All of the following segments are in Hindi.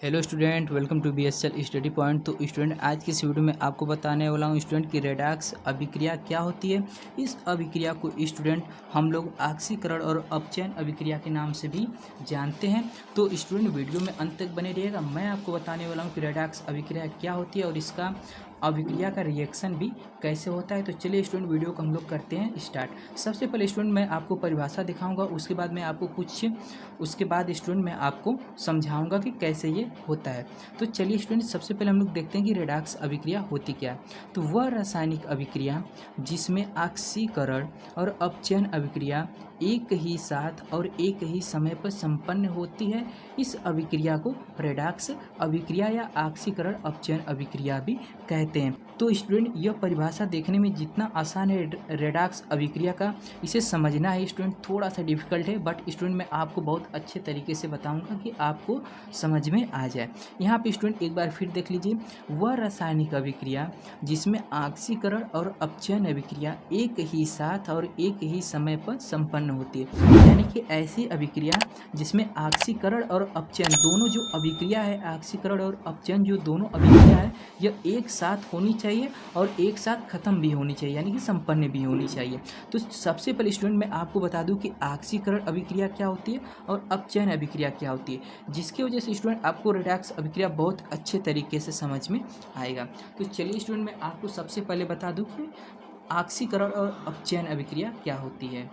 Hello student, welcome to BSL study point. तो स्टूडेंट, आज की इस वीडियो में आपको बताने वाला हूँ स्टूडेंट की रेडॉक्स अभिक्रिया क्या होती है। इस अभिक्रिया को स्टूडेंट हम लोग ऑक्सीकरण और अपचयन अभिक्रिया के नाम से भी जानते हैं। तो स्टूडेंट, वीडियो में अंत तक बने रहिएगा। मैं आपको बताने वाला हूँ कि रेडॉक्स अभिक्रिया क्या होती है और इसका अभिक्रिया का रिएक्शन भी कैसे होता है। तो चलिए स्टूडेंट, वीडियो को हम लोग करते हैं स्टार्ट। सबसे पहले स्टूडेंट मैं आपको परिभाषा दिखाऊंगा, उसके बाद स्टूडेंट मैं आपको समझाऊंगा कि कैसे ये होता है। तो चलिए स्टूडेंट, सबसे पहले हम लोग देखते हैं कि रेडॉक्स अभिक्रिया होती क्या है। तो वह रासायनिक अभिक्रिया जिसमें ऑक्सीकरण और अपचयन अभिक्रिया एक ही साथ और एक ही समय पर संपन्न होती है, इस अभिक्रिया को रेडॉक्स अभिक्रिया या ऑक्सीकरण अपचयन अभिक्रिया भी कहते हैं। तो स्टूडेंट, यह परिभाषा देखने में जितना आसान है रेडॉक्स अभिक्रिया का, इसे समझना है स्टूडेंट थोड़ा सा डिफिकल्ट है। बट स्टूडेंट मैं आपको बहुत अच्छे तरीके से बताऊंगा कि आपको समझ में आ जाए। यहाँ पे स्टूडेंट एक बार फिर देख लीजिए, वह रासायनिक अभिक्रिया जिसमें ऑक्सीकरण और अपचयन अभिक्रिया एक ही साथ और एक ही समय पर संपन्न होती है। यानी कि ऐसी अभिक्रिया जिसमें ऑक्सीकरण और अपचयन दोनों जो अभिक्रिया है, ऑक्सीकरण और अपचयन जो दोनों अभिक्रिया है, यह एक साथ होनी चाहिए और एक साथ खत्म भी होनी चाहिए, यानी कि संपन्न भी होनी चाहिए। तो सबसे पहले स्टूडेंट मैं आपको बता दूं कि ऑक्सीकरण अभिक्रिया क्या होती है और अपचयन अभिक्रिया क्या होती है, जिसकी वजह से स्टूडेंट आपको रेडॉक्स अभिक्रिया बहुत अच्छे तरीके से समझ में आएगा। तो चलिए स्टूडेंट, मैं आपको सबसे पहले बता दूं कि ऑक्सीकरण और अपचयन अभिक्रिया क्या होती है।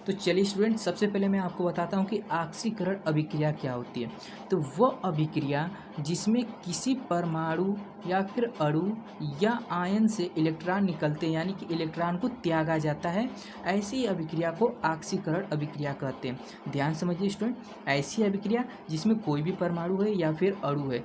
तो चलिए स्टूडेंट, सबसे पहले मैं आपको बताता हूँ कि ऑक्सीकरण अभिक्रिया क्या होती है। तो वह अभिक्रिया जिसमें किसी परमाणु या फिर अणु या आयन से इलेक्ट्रॉन निकलते हैं, यानी कि इलेक्ट्रॉन को त्यागा जाता है, ऐसी अभिक्रिया को ऑक्सीकरण अभिक्रिया कहते हैं। ध्यान समझिए स्टूडेंट, ऐसी अभिक्रिया जिसमें कोई भी परमाणु है या फिर अणु है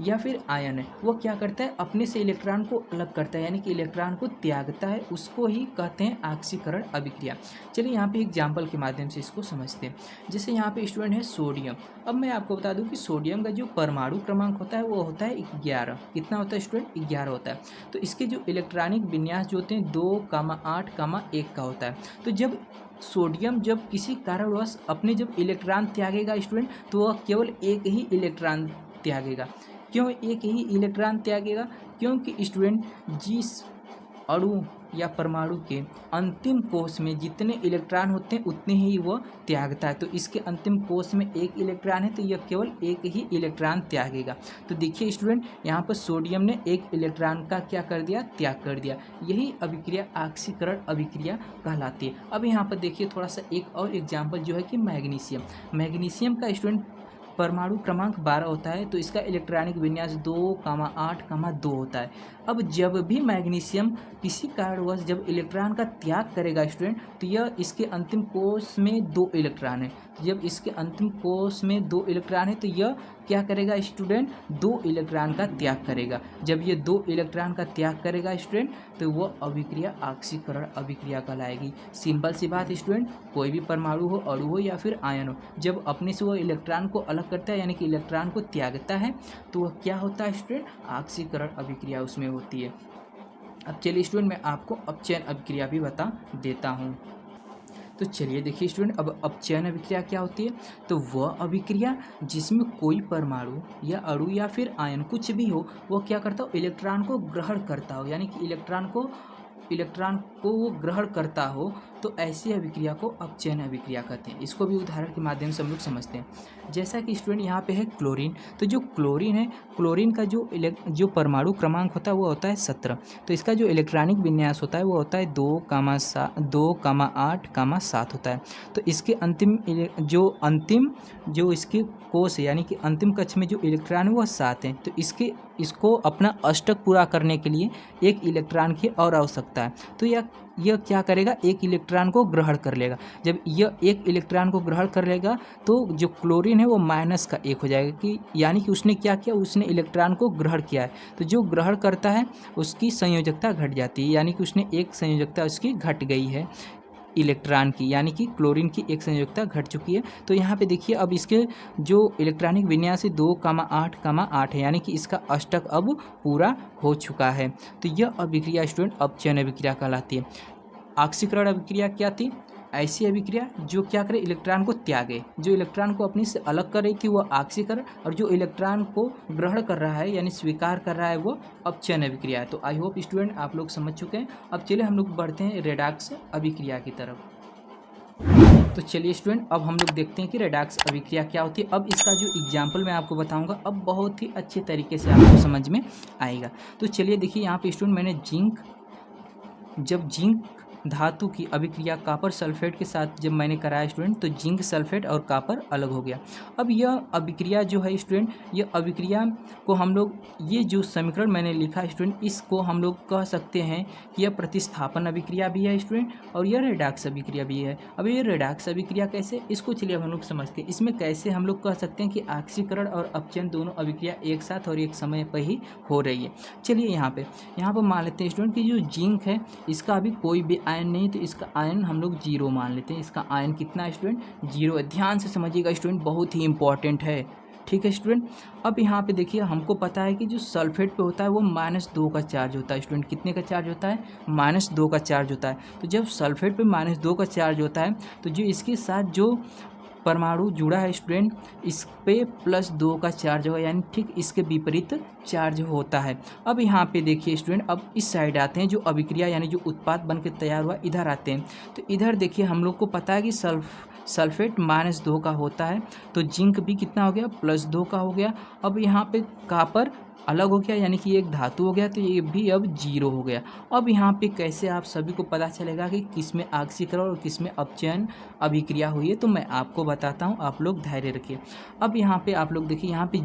या फिर आयन है, वो क्या करता है, अपने से इलेक्ट्रॉन को अलग करता है, यानी कि इलेक्ट्रॉन को त्यागता है, उसको ही कहते हैं ऑक्सीकरण अभिक्रिया। चलिए यहाँ पे एग्जाम्पल के माध्यम से इसको समझते हैं। जैसे यहाँ पे स्टूडेंट है सोडियम। अब मैं आपको बता दूं कि सोडियम का जो परमाणु क्रमांक होता है वो होता है 11। कितना होता है स्टूडेंट? 11 होता है। तो इसके जो इलेक्ट्रॉनिक विन्यास जो होते हैं 2,8,1 का होता है। तो जब सोडियम जब किसी कारणवश अपने जब इलेक्ट्रॉन त्यागेगा स्टूडेंट, तो वह केवल एक ही इलेक्ट्रॉन त्यागेगा। क्यों एक ही इलेक्ट्रॉन त्यागेगा? क्योंकि स्टूडेंट जिस अणु या परमाणु के अंतिम कोश में जितने इलेक्ट्रॉन होते हैं उतने ही वह त्यागता है। तो इसके अंतिम कोश में एक इलेक्ट्रॉन है, तो यह केवल एक ही इलेक्ट्रॉन त्यागेगा। तो देखिए स्टूडेंट, यहाँ पर सोडियम ने एक इलेक्ट्रॉन का क्या कर दिया? त्याग कर दिया। यही अभिक्रिया ऑक्सीकरण अभिक्रिया कहलाती है। अब यहाँ पर देखिए थोड़ा सा एक और एग्जाम्पल जो है कि मैग्नीशियम। मैग्नीशियम का स्टूडेंट परमाणु क्रमांक 12 होता है, तो इसका इलेक्ट्रॉनिक विन्यास 2,8,2 होता है। अब जब भी मैग्नीशियम किसी कारणवश जब इलेक्ट्रॉन का त्याग करेगा स्टूडेंट, तो यह इसके अंतिम कोश में 2 इलेक्ट्रॉन है। जब इसके अंतिम कोश में 2 इलेक्ट्रॉन है, तो यह क्या करेगा स्टूडेंट? 2 इलेक्ट्रॉन का त्याग करेगा। जब ये 2 इलेक्ट्रॉन का त्याग करेगा स्टूडेंट, तो वह अभिक्रिया ऑक्सीकरण अभिक्रिया कहलाएगी। सिंपल सी बात स्टूडेंट, कोई भी परमाणु हो, अणु हो या फिर आयन हो, जब अपने से वो इलेक्ट्रॉन को अलग करता है, यानी कि इलेक्ट्रॉन को त्यागता है, तो वह क्या होता है स्टूडेंट? ऑक्सीकरण अभिक्रिया उसमें होती है। अब चलिए स्टूडेंट, मैं आपको अपचयन अभिक्रिया भी बता देता हूँ। तो चलिए देखिए स्टूडेंट, अब अपचयन अभिक्रिया क्या होती है। तो वह अभिक्रिया जिसमें कोई परमाणु या अणु या फिर आयन कुछ भी हो, वह क्या करता हो? इलेक्ट्रॉन को ग्रहण करता हो, यानी कि इलेक्ट्रॉन को वो ग्रहण करता हो, तो ऐसी अभिक्रिया को अपचयन अभिक्रिया कहते हैं। इसको भी उदाहरण के माध्यम से हम लोग समझते हैं। जैसा कि स्टूडेंट यहाँ पे है क्लोरीन। तो जो क्लोरीन है, क्लोरीन का जो परमाणु क्रमांक होता है वो होता है 17। तो इसका जो इलेक्ट्रॉनिक विन्यास होता है वो होता है 2,8,7 होता है। तो इसके अंतिम जो इसके कोश है, यानी कि अंतिम कक्ष में जो इलेक्ट्रॉन है वह 7 है। तो इसको अपना अष्टक पूरा करने के लिए एक इलेक्ट्रॉन की और आवश्यकता है। तो यह क्या करेगा? एक इलेक्ट्रॉन को ग्रहण कर लेगा। जब यह एक इलेक्ट्रॉन को ग्रहण कर लेगा, तो जो क्लोरीन है वो -1 हो जाएगा, कि यानी कि उसने क्या किया? उसने इलेक्ट्रॉन को ग्रहण किया है। तो जो ग्रहण करता है उसकी संयोजकता घट जाती है, यानी कि उसने एक संयोजकता उसकी घट गई है इलेक्ट्रॉन की, यानी कि क्लोरीन की एक संयोजकता घट चुकी है। तो यहाँ पे देखिए, अब इसके जो इलेक्ट्रॉनिक विन्यास है 2,8,8 है, यानी कि इसका अष्टक अब पूरा हो चुका है। तो यह अभिक्रिया स्टूडेंट अपचयन अभिक्रिया कहलाती है। ऑक्सीकरण अभिक्रिया क्या थी? ऐसी अभिक्रिया जो क्या करे, इलेक्ट्रॉन को त्यागे, जो इलेक्ट्रॉन को अपनी से अलग करे कि वो ऑक्सीकरण, और जो इलेक्ट्रॉन को ग्रहण कर रहा है यानी स्वीकार कर रहा है वो अपचयन अभिक्रिया है। तो आई होप स्टूडेंट आप लोग समझ चुके हैं। अब चलिए हम लोग बढ़ते हैं रेडॉक्स अभिक्रिया की तरफ। तो चलिए स्टूडेंट, अब हम लोग देखते हैं कि रेडॉक्स अभिक्रिया क्या होती है। अब इसका जो एग्जाम्पल मैं आपको बताऊंगा अब बहुत ही अच्छे तरीके से आपको समझ में आएगा। तो चलिए देखिए यहाँ पे स्टूडेंट मैंने जब जिंक धातु की अभिक्रिया कॉपर सल्फेट के साथ जब मैंने कराया स्टूडेंट, तो जिंक सल्फेट और कॉपर अलग हो गया। अब यह अभिक्रिया जो है स्टूडेंट, यह अभिक्रिया को हम लोग, ये जो समीकरण मैंने लिखा स्टूडेंट, इसको हम लोग कह सकते हैं कि यह प्रतिस्थापन अभिक्रिया भी है स्टूडेंट, और यह रेडॉक्स अभिक्रिया भी है। अब ये रेडॉक्स अभिक्रिया कैसे, इसको चलिए अब हम लोग समझते हैं। इसमें कैसे हम लोग कह सकते हैं कि ऑक्सीकरण और अपचयन दोनों अभिक्रिया एक साथ और एक समय पर ही हो रही है। चलिए यहाँ पर मान लेते हैं स्टूडेंट कि जो जिंक है इसका अभी कोई भी आयन नहीं, तो इसका आयन हम लोग 0 मान लेते हैं। इसका आयन कितना है स्टूडेंट, 0 है। ध्यान से समझिएगा स्टूडेंट, बहुत ही इंपॉर्टेंट है, ठीक है स्टूडेंट। अब यहाँ पे देखिए हमको पता है कि जो सल्फेट पे होता है वो -2 का चार्ज होता है स्टूडेंट। कितने का चार्ज होता है, -2 का चार्ज होता है। तो जब सल्फेट पे -2 का चार्ज होता है तो जो इसके साथ जो परमाणु जुड़ा है स्टूडेंट, इस पे +2 का चार्ज होगा, यानी ठीक इसके विपरीत चार्ज होता है। अब यहाँ पे देखिए स्टूडेंट, अब इस साइड आते हैं, जो अभिक्रिया यानी जो उत्पाद बन के तैयार हुआ इधर आते हैं। तो इधर देखिए हम लोग को पता है कि सल्फेट -2 का होता है, तो जिंक भी कितना हो गया, +2 का हो गया। अब यहाँ पे कॉपर अलग हो गया, यानी कि एक धातु हो गया, तो ये भी अब 0 हो गया। अब यहाँ पे कैसे आप सभी को पता चलेगा कि किस में ऑक्सीकरण और किस में अपचयन अभिक्रिया हुई है, तो मैं आपको बताता हूँ, आप लोग धैर्य रखिए। अब यहाँ पे आप लोग देखिए, यहाँ पे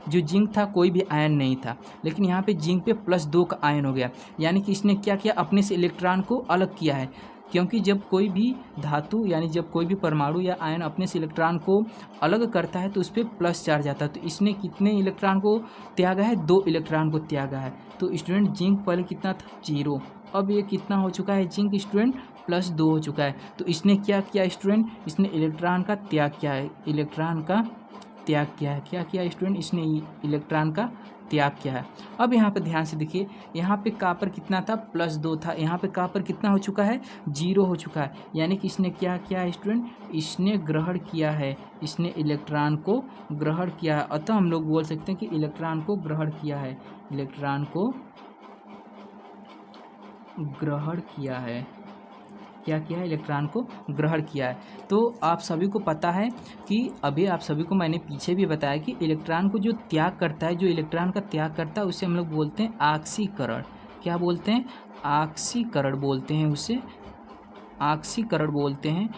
जो जिंक था कोई भी आयन नहीं था, लेकिन यहाँ पे जिंक पे +2 का आयन हो गया, यानी कि इसने क्या किया, अपने से इलेक्ट्रॉन को अलग किया है। क्योंकि जब कोई भी धातु यानी जब कोई भी परमाणु या आयन अपने से इलेक्ट्रॉन को अलग करता है तो उस पर प्लस चार्ज आता है। तो इसने कितने इलेक्ट्रॉन को त्यागा है, 2 इलेक्ट्रॉन को त्यागा है। तो स्टूडेंट जिंक पहले कितना था, 0, अब ये कितना हो चुका है जिंक स्टूडेंट, +2 हो चुका है। तो इसने क्या किया स्टूडेंट, इसने इलेक्ट्रॉन का त्याग किया है, इलेक्ट्रॉन का त्याग किया है। क्या किया स्टूडेंट, इसने इलेक्ट्रॉन का त्याग किया है। अब यहाँ पे ध्यान से देखिए, यहाँ पे कॉपर कितना था, +2 था, यहाँ पे कॉपर कितना हो चुका है, 0 हो चुका है। यानी कि इसने क्या किया है स्टूडेंट, इसने ग्रहण किया है, इसने इलेक्ट्रॉन को ग्रहण किया है। अतः हम लोग बोल सकते हैं कि इलेक्ट्रॉन को ग्रहण किया है, इलेक्ट्रॉन को ग्रहण किया है। क्या किया है, इलेक्ट्रॉन को ग्रहण किया है। तो आप सभी को पता है कि अभी आप सभी को मैंने पीछे भी बताया कि इलेक्ट्रॉन को जो त्याग करता है, जो इलेक्ट्रॉन का त्याग करता है, उसे हम लोग बोलते हैं ऑक्सीकरण। क्या बोलते हैं, ऑक्सीकरण बोलते हैं, उसे ऑक्सीकरण बोलते हैं।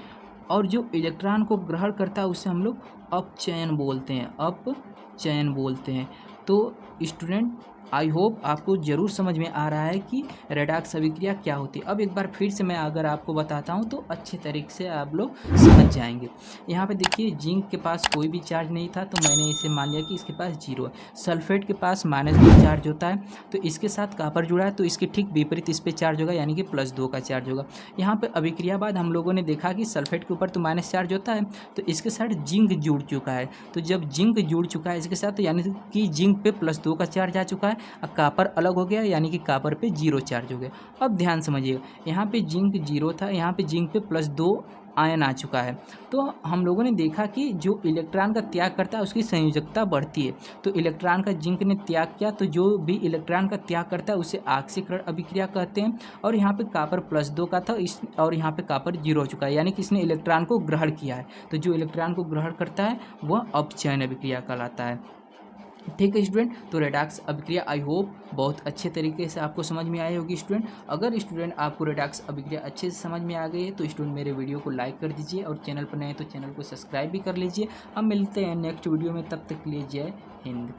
और जो इलेक्ट्रॉन को ग्रहण करता है उसे हम लोग अपचयन बोलते हैं, अपचयन बोलते हैं। तो स्टूडेंट आई होप आपको ज़रूर समझ में आ रहा है कि रेडॉक्स अभिक्रिया क्या होती है। अब एक बार फिर से मैं अगर आपको बताता हूँ तो अच्छे तरीके से आप लोग समझ जाएंगे। यहाँ पे देखिए जिंक के पास कोई भी चार्ज नहीं था, तो मैंने इसे मान लिया कि इसके पास 0 है। सल्फेट के पास -2 चार्ज होता है, तो इसके साथ कॉपर जुड़ा है, तो इसके ठीक विपरीत इस पर चार्ज होगा, यानी कि +2 का चार्ज होगा। यहाँ पर अभिक्रिया बाद हम लोगों ने देखा कि सल्फेट के ऊपर तो माइनस चार्ज होता है, तो इसके साथ जिंक जुड़ चुका है। तो जब जिंक जुड़ चुका है इसके साथ, तो यानी कि जिंक पे +2 का चार्ज आ चुका है, अब कॉपर अलग हो गया, यानी कि कॉपर पे 0 चार्ज हो गया। अब ध्यान समझिएगा, यहाँ पे जिंक 0 था, यहाँ पे जिंक पे +2 आयन आ चुका है। तो हम लोगों ने देखा कि जो इलेक्ट्रॉन का त्याग करता है उसकी संयोजकता बढ़ती है। तो इलेक्ट्रॉन का जिंक ने त्याग किया, तो जो भी इलेक्ट्रॉन का त्याग करता है उसे ऑक्सीकरण अभिक्रिया कहते हैं। और यहाँ पे कॉपर +2 का था, और यहाँ पे कॉपर 0 हो चुका है, यानी कि इसने इलेक्ट्रॉन को ग्रहण किया है। तो जो इलेक्ट्रॉन को ग्रहण करता है वह अपचयन अभिक्रिया कहलाता है। ठीक है स्टूडेंट, तो रेडॉक्स अभिक्रिया आई होप बहुत अच्छे तरीके से आपको समझ में आई होगी स्टूडेंट। अगर स्टूडेंट आपको रेडॉक्स अभिक्रिया अच्छे से समझ में आ गई है तो स्टूडेंट मेरे वीडियो को लाइक कर दीजिए, और चैनल पर नए तो चैनल को सब्सक्राइब भी कर लीजिए। हम मिलते हैं नेक्स्ट वीडियो में, तब तक के लिए जय हिंद।